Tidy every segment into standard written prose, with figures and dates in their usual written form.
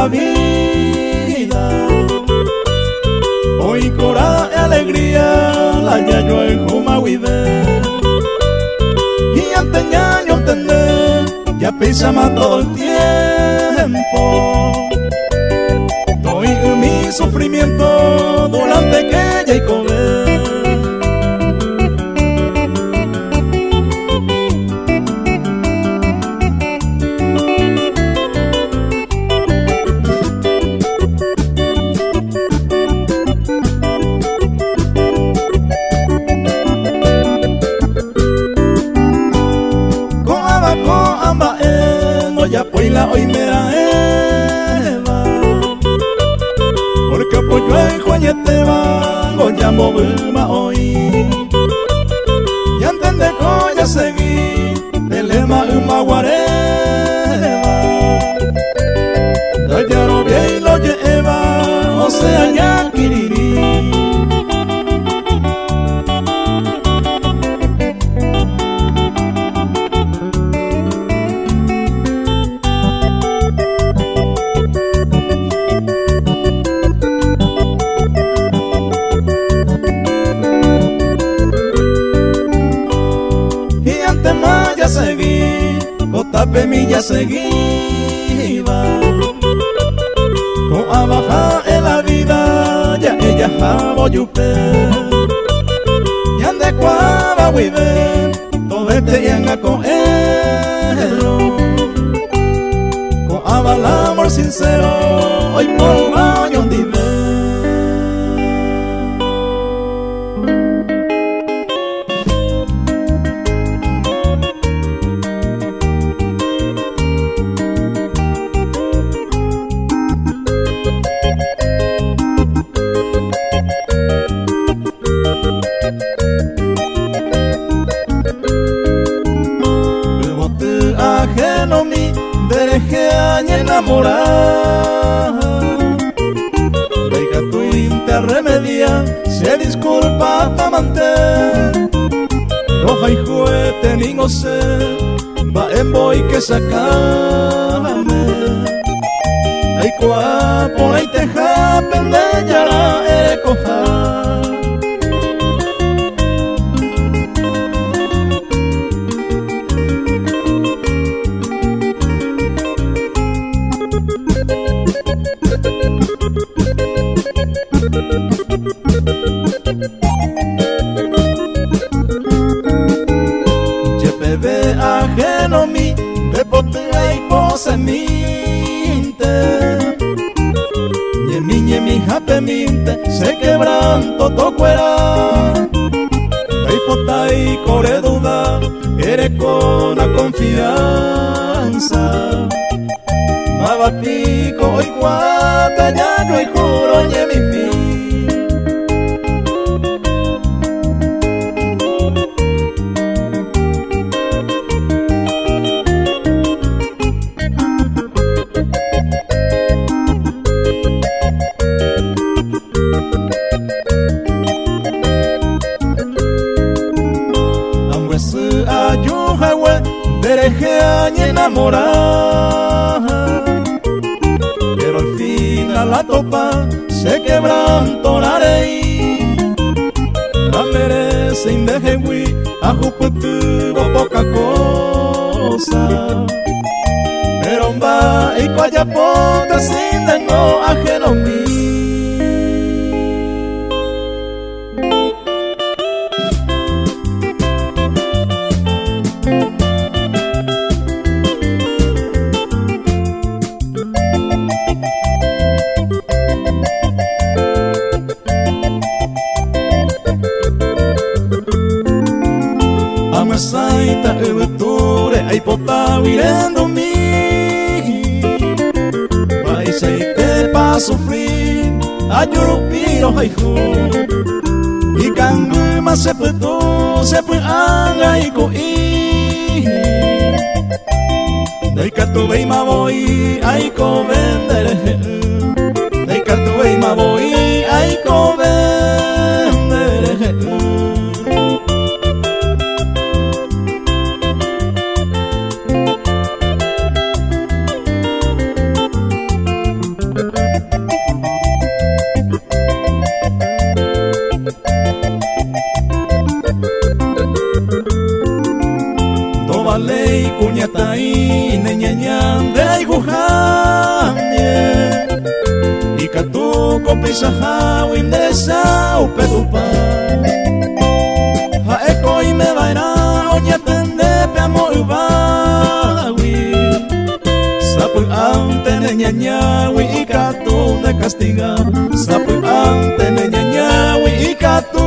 la vida. Hoy cora alegría la yayo en Humahuide. Y antes ya yo entender, ya pisamos todo el tiempo. Doy mi sufrimiento durante que ya y comer. Ya pues la hoy me da eva, porque pues yo en Juañete va, go ya movima hoy. Ya entendé que ya seguí, el lema uma guareva. Ya no vi y lo lleva, o sea ya quirirí. Ya seguí, Cotape mi ya seguí, con abaja en la vida, ya ella jabo yupe, ya ande cuava huive, todo este yanga con él, con abal amor sincero, hoy por baño dive. Ajeno mi deje añe enamorar. Venga tu interremedia, se disculpa tamante. Roja y juguete ni no sé, va en voy que sacame. Ay cuapo, ay teja, pendejara, coja. Yepebe ajeno mi, de potea y pose minte. Ñemi jape minte, se quebranto tocuera. Ay pota y core duda, eres con la confianza. Mabatico y guata, ya yo y juro ñemi mi. Deje añe enamorar, pero al final la topa se quebrantó la ley. La merece indeje hui, a juputuvo poca cosa, pero va y cuaya poca sin tengo ajeno mí. Saita ebeture ay pota virendo mi. Vai seite pa sufrir ayurupiro ay hu. Y kanguma se anga y coi. Dai katu vei ma voi ay ko vendere. Dai katu vei ma voi ay ko vendere. pisa hawin de sao petupa ha eko y me vaina oye tende pe amor vawi sapu ante ñañawi y catu de castiga sapu ante ñañawi y catu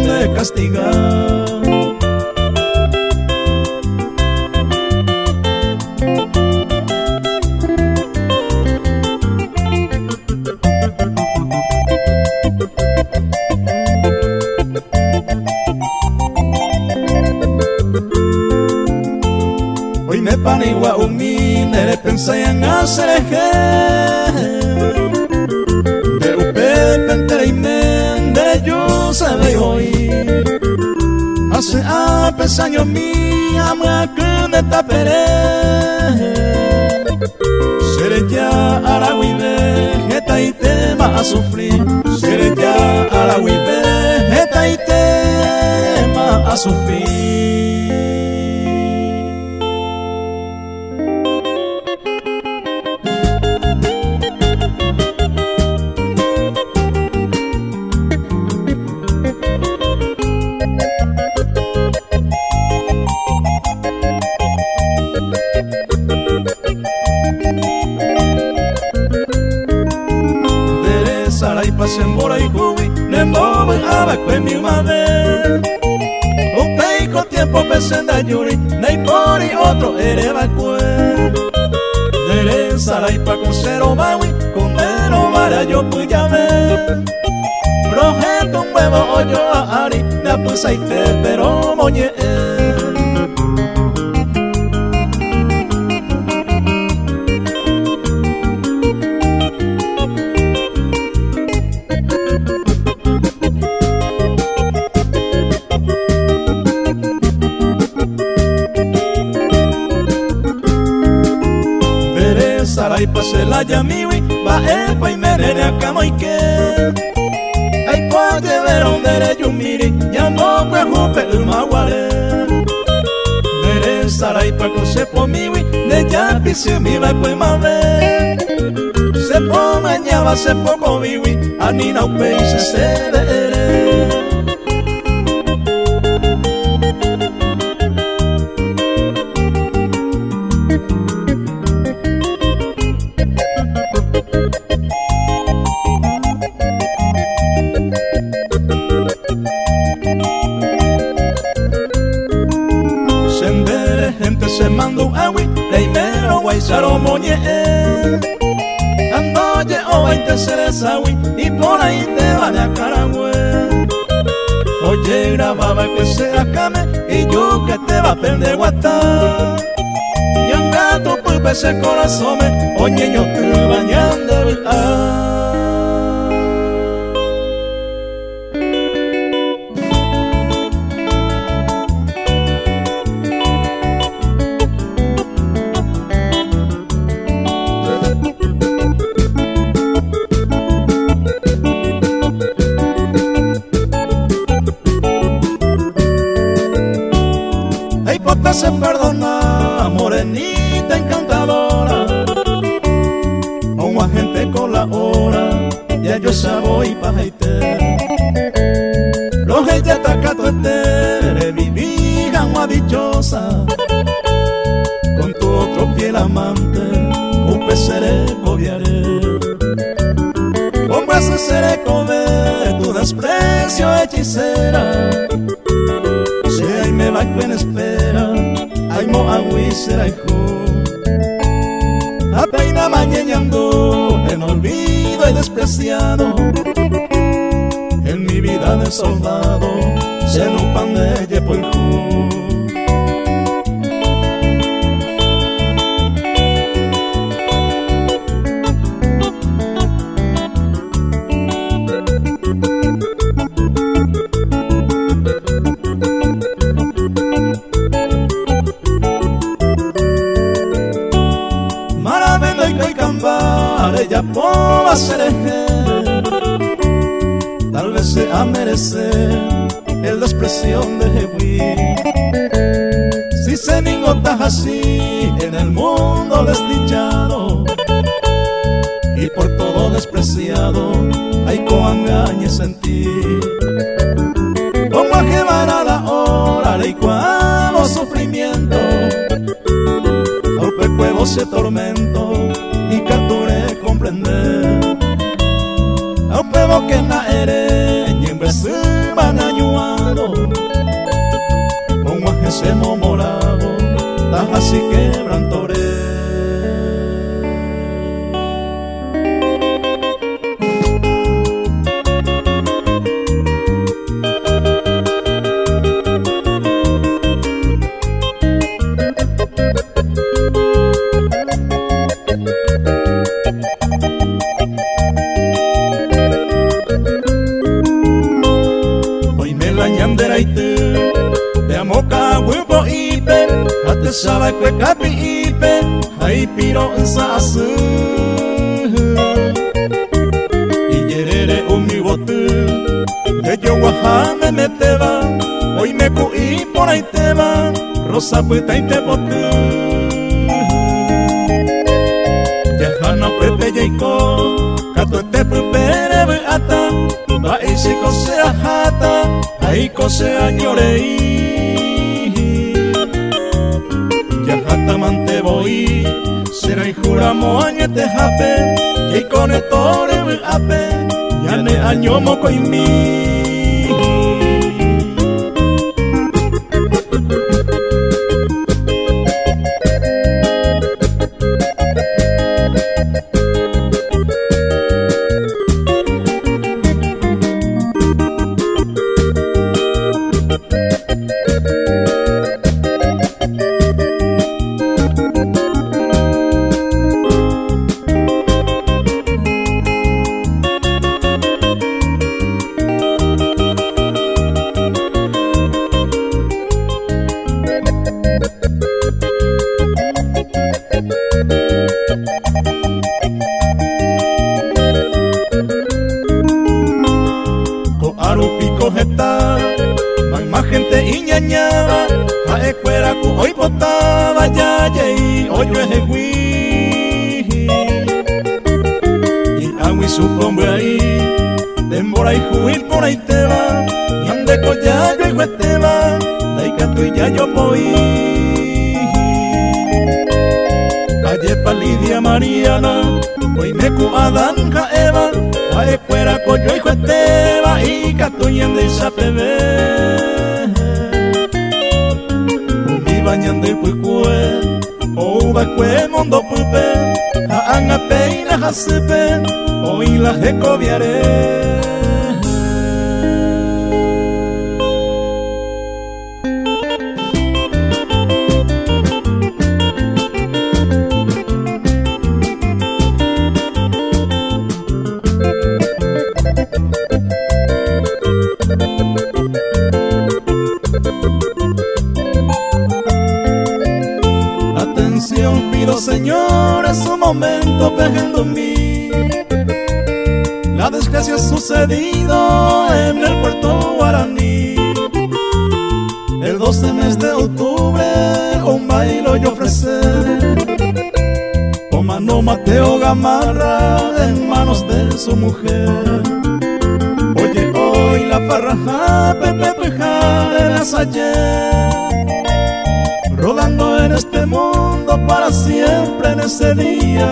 de castiga. Hoy me panigua umine le pensé en hacer de upe pentere y mende yo se ve hoy hace a pesaño mi ama que de tapere seré ya arahuibe jeta y tema a sufrir seré ya arahuibe jeta y tema a sufrir. Sarai pasembora y jubi, ne movi abaque mi madre. Un peico tiempo pesenda yuri, nei pori otro ereba cue. Nere sarai pa con cero maui, con mero vara yo puya ver. Projeto un huevo oyo a ari, na pusa y te pero moñe. Sarai pase la yamiwi, va epa y merere a cama y que. Ay cuaje veron dere yumiri, ya no pues jupe el maguare. Dere sarai pa con sepo miwi, ne ya pisi mi va pues mave. Sepo mañaba sepo coviwi, anina upe y se dere. Gente se mandó agui, primero guaisaro moñe. Andoye o 20 seres agui, y por ahí te va de acaragüe. Oye, grababa que se acame, y yo que te va a perder guatá. Y un gato pulpe ese corazón, oye, yo te bañando de se perdona, morenita encantadora, a un agente con la hora, ya yo sabo y pajaite. Los ella tacato estere, viví gama dichosa, con tu otro fiel amante, un peceré cobiaré. Con ese seré cobe, tu desprecio hechicera. Si ahí me va en espera, ay mo agui será hijo. Apenas mañeñando en olvido y despreciado. En mi vida de soldado se no pan de yepoijú. Ella pueda ser tal vez sea merecer el desprecio de Jehui. Si se ningotas así en el mundo desdichado y por todo despreciado, hay coangañe sentir. Como a llevar a la hora, le cuavo sufrimiento, al cuevo se tormento, y capture comprender. Al cuevo que na ere, y en vez se van ayudando, como a se morado, taja así quebrantore. Sabe que capi ipe, hay piro en sasu. Y yerere mi botu, de yo guajame me te va. Hoy me cuí por ahí te va, rosa puta y te botu. Yajana pepe yaiko, cato te prepere beata. Va y si cose ajata, ahí cose añorei. Mante voy, será y juramo añete jape, y con el tore ape, ya ne año moco y mi. Más gente iñañaba, a escuela cu hoy potaba ya y hoy es el y agui su hombre ahí, demora y juil por ahí te va, y ande collayo y te va, daica tu y ya yo voy. Ayer pa Lidia Mariana, hoy me cu Adán Eva, a escuela coyo y te va y catuyen de esa pebe. Bañando el puicue, o bacue mondo pupe, a anga peina jasipe, o y la jecoviaré. Pido, Señor, es un momento pegando en mí. La desgracia ha sucedido en el puerto Guaraní. El 12 mes de octubre un bailo yo ofrecí, con mano Mateo Gamarra en manos de su mujer. Oye, hoy la farraja Pepe Pujar en las ayer, rodando en este mundo para siempre en ese día.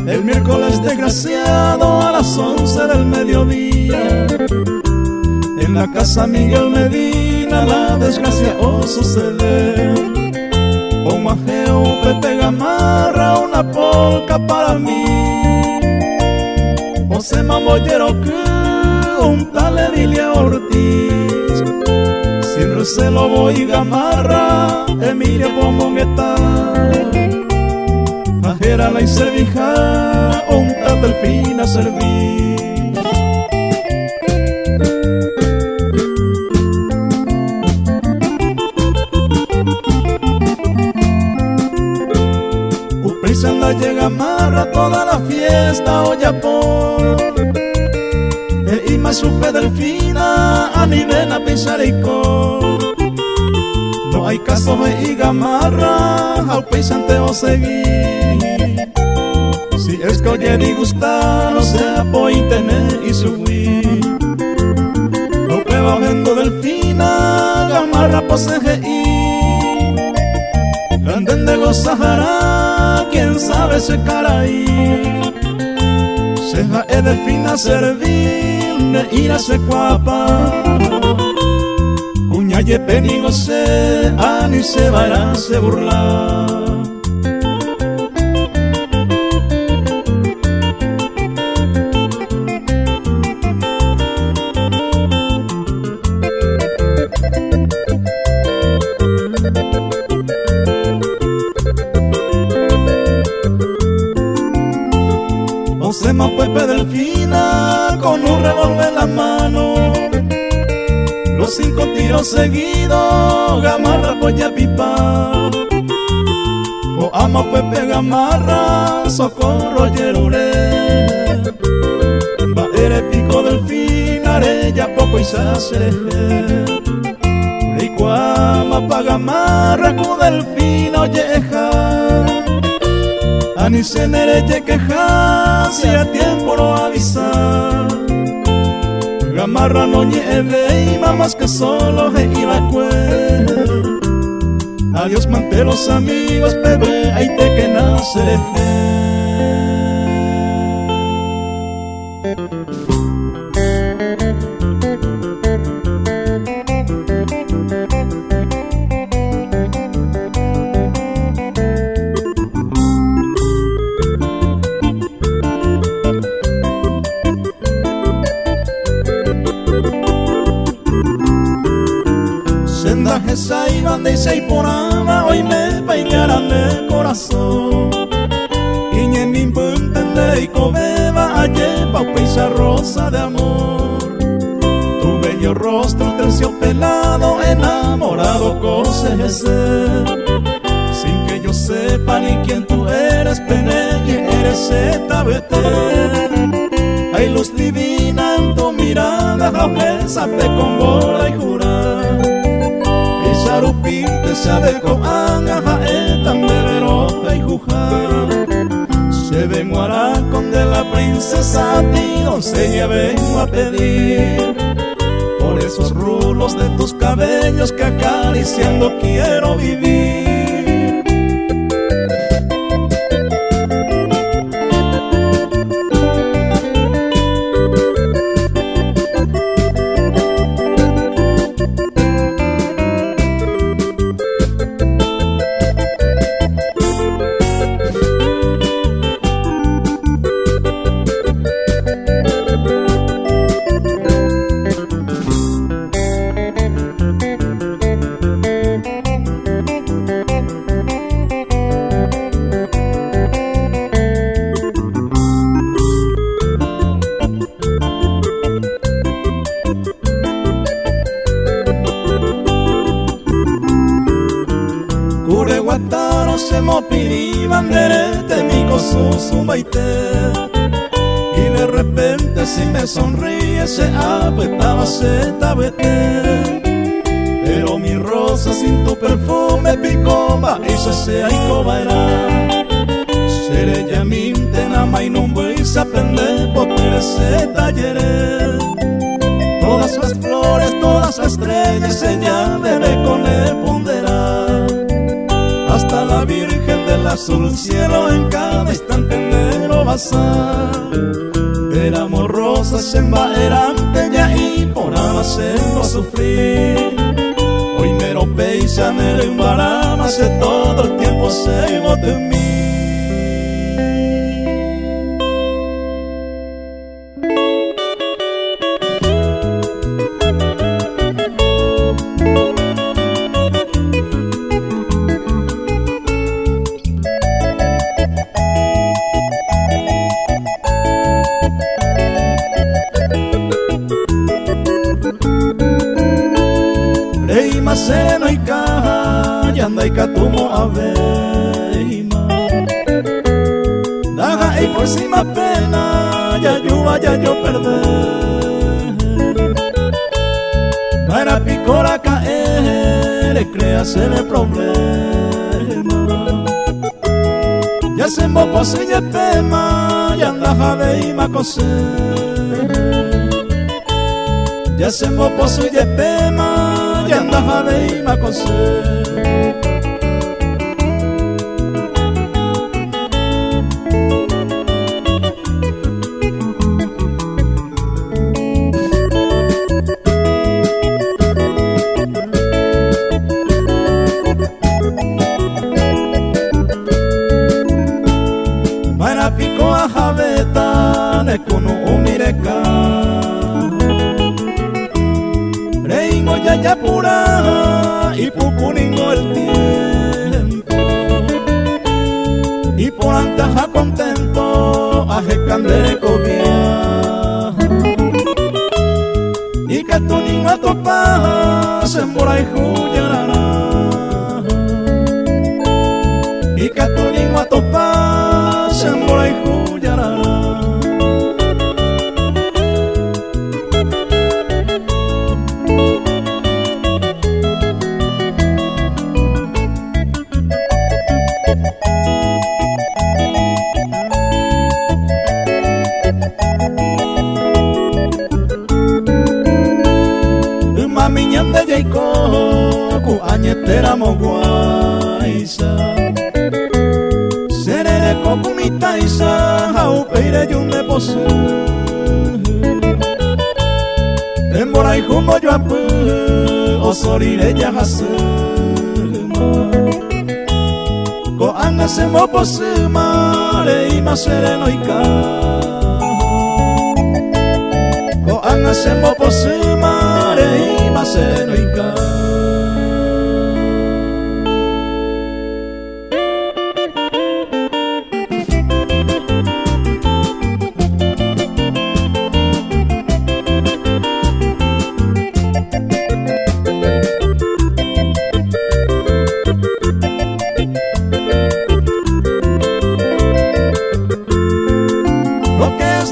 El miércoles desgraciado a las 11 del mediodía, en la casa Miguel Medina la desgracia sucede. Con Majeo Pepe Gamarra una polca para mí, José Mamollero que un tal Emilia Ortiz, sin recelo voy Gamarra, Emilia Pomongueta, Ajera la y Servija, un tal Delfina serví. Uprisanda llega Gamarra toda la fiesta Oyapón, y más supe Delfina a nivel a Picharico. No hay caso de Gamarra al paisante o seguir. Si es que oye disgustar, no sea por internet y subir. Lo prueba vendo delfina, gamarra posejeí. Anden de gozajara, quién sabe se caraí. Seja e delfina servil, de ir a se cuapa. Cuña ye penigo se, ani se va se burlar. Osema Pepe Delfina con un revólver en la mano, los 5 tiros seguidos, gamarra polla pipa. O ama Pepe gamarra, socorro yerure. Va ere pico delfina, ya poco y se hace. Ricuama pa gamarra, cu delfina oyeja. Ani se nereye queja, si a tiempo lo avisa. Gamarra no nieve y mamás que solo se iba a cuer. Adiós mante los amigos, bebé, ahí te que nace. Esa iban de seis por ama, hoy me peinaran el corazón. Iñe mi entende y cobeba, ayer paupeisa rosa de amor. Tu bello rostro terciopelado, enamorado cosese. Sin que yo sepa ni quién tú eres, peneque, eres etabete. Hay luz divina en tu mirada, jaujesa, pe con bola y jurar. Sarupinte sabe con anga, etan de veroja y juja. Se ven guaracón de la princesa, a ti doncella vengo a pedir. Por esos rulos de tus cabellos que acariciando quiero vivir. Guataro se mopiri banderete mi coso zumbaite. Y de repente si me sonríe se apretaba se tabete. Pero mi rosa sin tu perfume picomba eso se aicobaera. Seré ya minte nama y no voy a aprender porque se talleré. Todas las flores, todas las estrellas ella debe con él ponderar. Hasta la Virgen del azul cielo en cada instante negro basar. Éramos rosas embaerante ya y por hacernos sufrir. Hoy mero peisa en el embarama hace todo el tiempo se iba de mí. Seno y caja, y anda y catumo a veima. Daga y por encima pena, ya yo perder. Para picora caer, créase el problema. Ya ya se mopo se ya pema ya anda jade y macose ya se mopo se ya pema ya anda jade y macose pico a javeta ne kunu umireka reingo ya pura y pupuningo el tiempo y por antaja contento ajecandere cobia y que tu niño a topa se mora y juyarana y que tu niño a topa se mora y juyarana Mamiñan de Jaiko ku añetera moguaisa serere kokumitaisa haupeire yunde posu embora y jumbo yo apu osorire ya hasu ko anga se mo posu mare y masere no ika ko anga se mo posu mare y masere no ika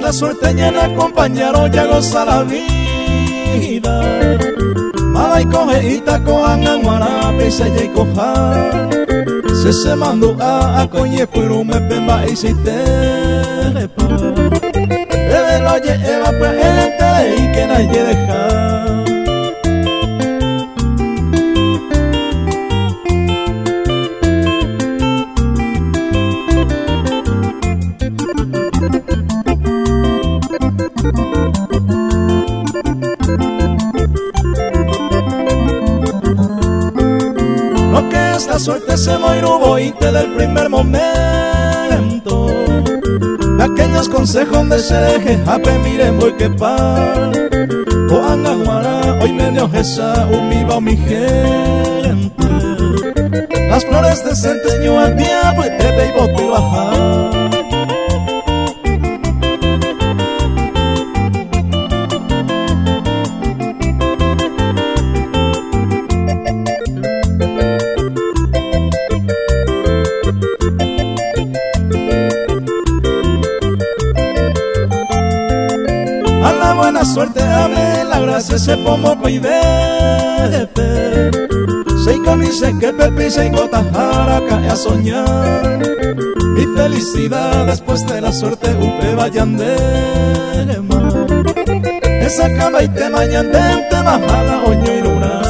la suerte ya le acompañaron ya goza la vida mala y coge y taco angan guarape se ya y coja se mandó a coñe pero me pemba y se te repa bebe lo lleva pues el y que nadie deja lo que es la suerte se moiró del primer momento aquellos consejos de se deje jape miren voy que par o angaguara hoy medio jesa umiba mi gente las flores decentes yo al diablo y te ve y bote y bajar a la buena suerte dame la gracia se pomo y vete se comice que pepe se gotajara cae a soñar mi felicidad después de la suerte upe vayan de mar esa cama y te mañan de te bajala oño y luna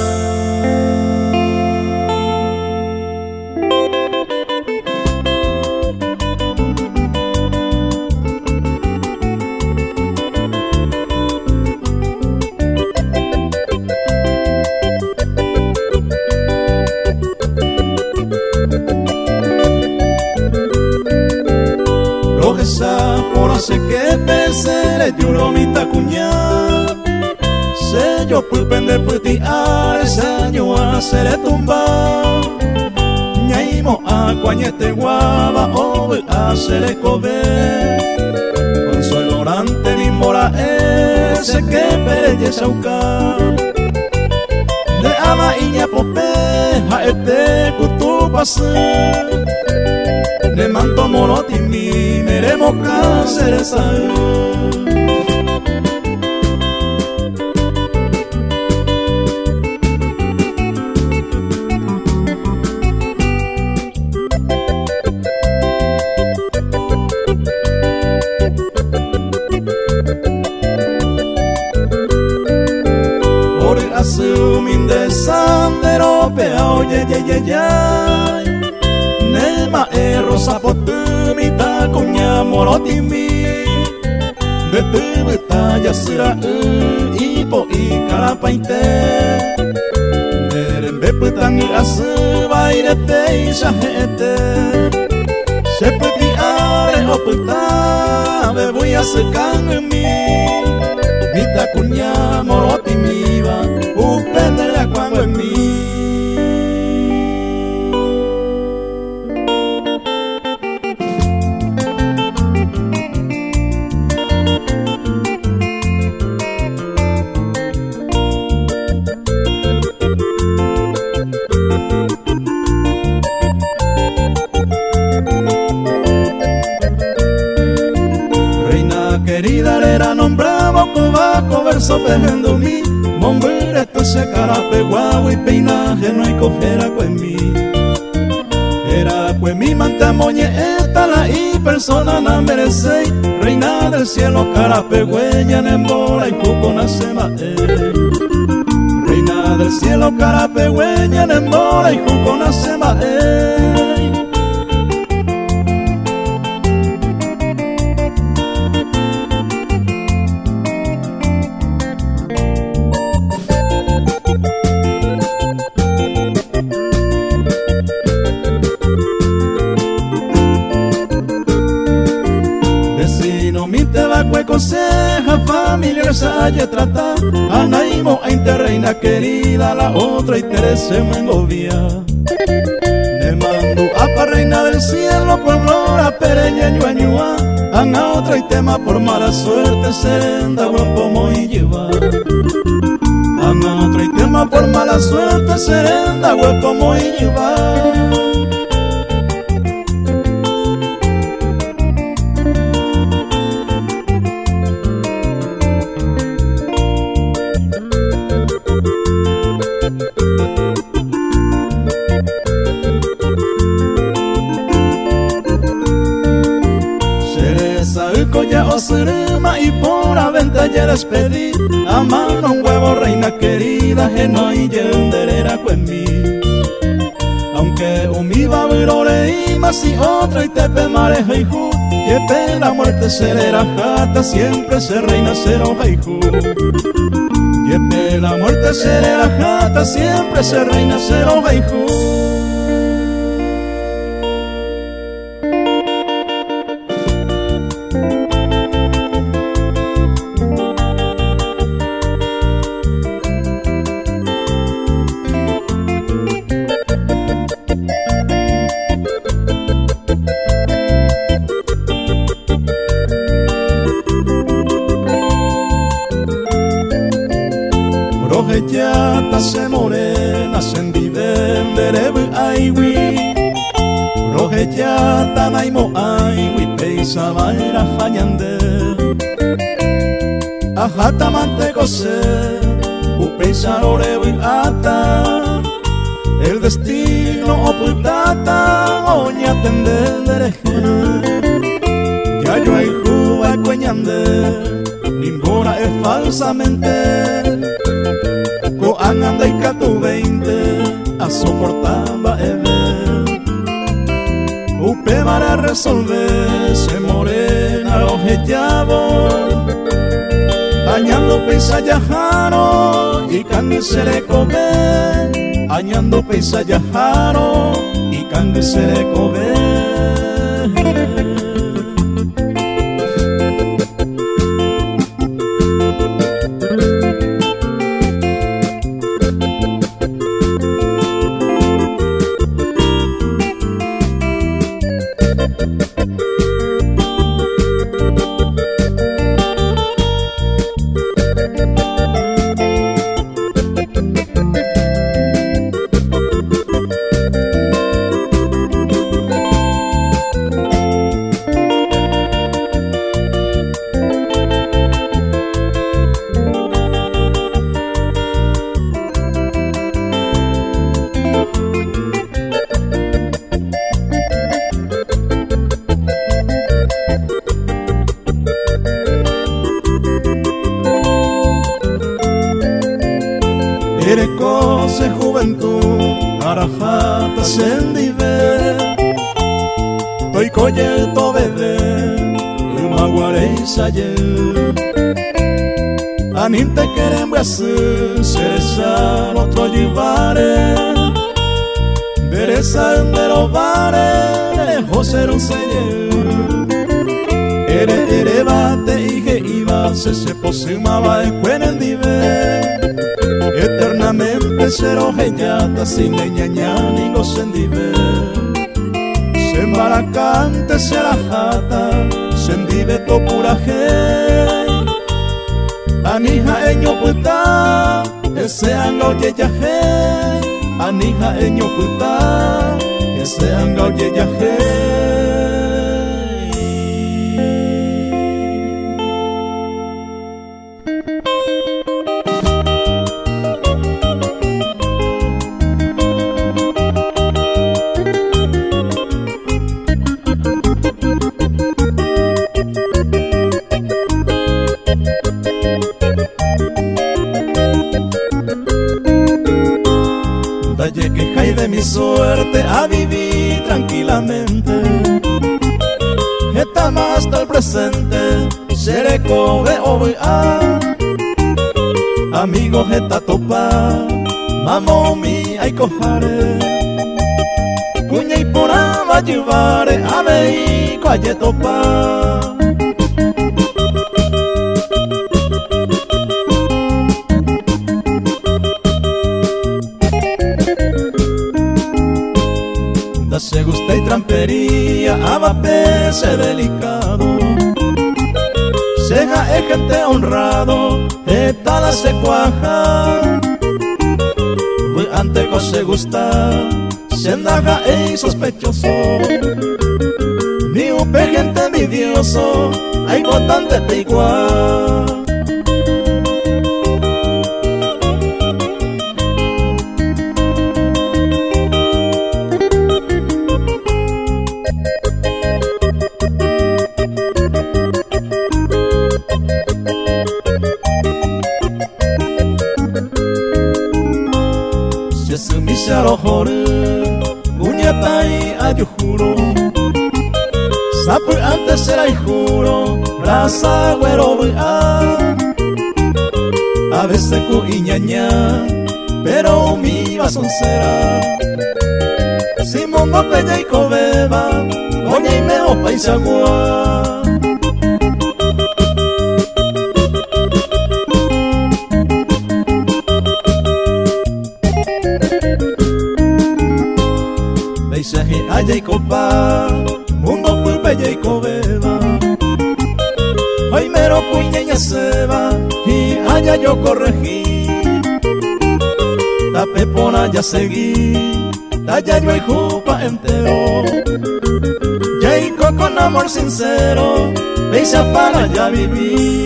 por hace que pensere yuro mi tacuña se yo pulpen de putiar ese año a hacer tumba ñaimo a cuañete guaba o a hacer cobe consuelo orante ni mora ese que pereye sauca de ama iña popeja este cutu pase de manto moroti mi meremo caceresa sumin de sandero pea oye ye ye ye nema rosa potumita kunya morotimi de tibita yasira ipo ikarapainte derembe putangi asu bairete isahete sepeti are oputa me voy a secar en mí vita kunya morotimi va upende la cuando en mí. Querida era nombrado cobaco verso pejendo mi Mombere esto se carape guau y peinaje no hay cojera con mí Era pues mi manta moñe esta la y persona na merece Reina del cielo carape huella nembora y cuco nasema Reina del cielo carape huella nembora y cuco nasema conseja familiar saye trata anaimo a interreina querida la otra interese mengovia ne mando a pa reina del cielo por flora pereña ñuañua ana otra y tema por mala suerte serenda guapomo y lleva ana otra y tema por mala suerte serenda guapomo y lleva y por aventa ya despedí a mano un huevo reina querida que no hay yenderera con mí aunque un mi babirore y más y otra y te pe mareja y ju que pe la muerte será jata siempre se reina cero haiku que pe la muerte será jata siempre se reina cero haiku. Rojellata se morena sendiven derebe aiwi Rojellata naimo aiwi peisa baira fanyande Ajata mantecose upeisa lorevi ata El destino ocultata oña tendereje Ya yo hay juba cueñande Nimbora es falsamente anda y catu 20 a soportaba eve upe para resolver se morena los hechavos añando pisa yajaro y cangue se le come añando pisa yajaro y cangue se le come. Ella cose juventud, arajata sendive. Toy coye to bebé, maguare saye. Anin te querem brasu, seresa otro llevare. Beresa endero vare, José un selle. Ere bate y que iba, se posumaba en cuenendive. Eternamente será ojellata, sin leñaña ni go sendive. Sembaracante será jata, sendive to pura hey. Anija eño puta, ese anga oye ya hey. Anija eño puta, ese anga oye ya hey. Dalle que cae de mi suerte a vivir tranquilamente. Esta más hasta el presente, seré cobe o voy a. Amigos esta topa, mamo mi ay cojare. Cuña y por va llevare, a ver cualle topa. Se gusta y trampería, abapese delicado. Seja es gente honrado, esta la se cuaja. Pues ante que se gusta, se andaja e sospechoso. Ni un gente envidioso, hay botante de igual. Uñatai ayujuro, sapu antes será y juro, raza güero a veces cu iñaña, pero mi basoncera. Si mundo peña y cobeba, coña y meo paisagua. Allá y copa, mundo pulpa y cobeba. Hoy mero cuñeña seba, y allá yo corregí. Tape por allá seguí, allá yo y jupa entero. Ya y con amor sincero, veisa para allá viví.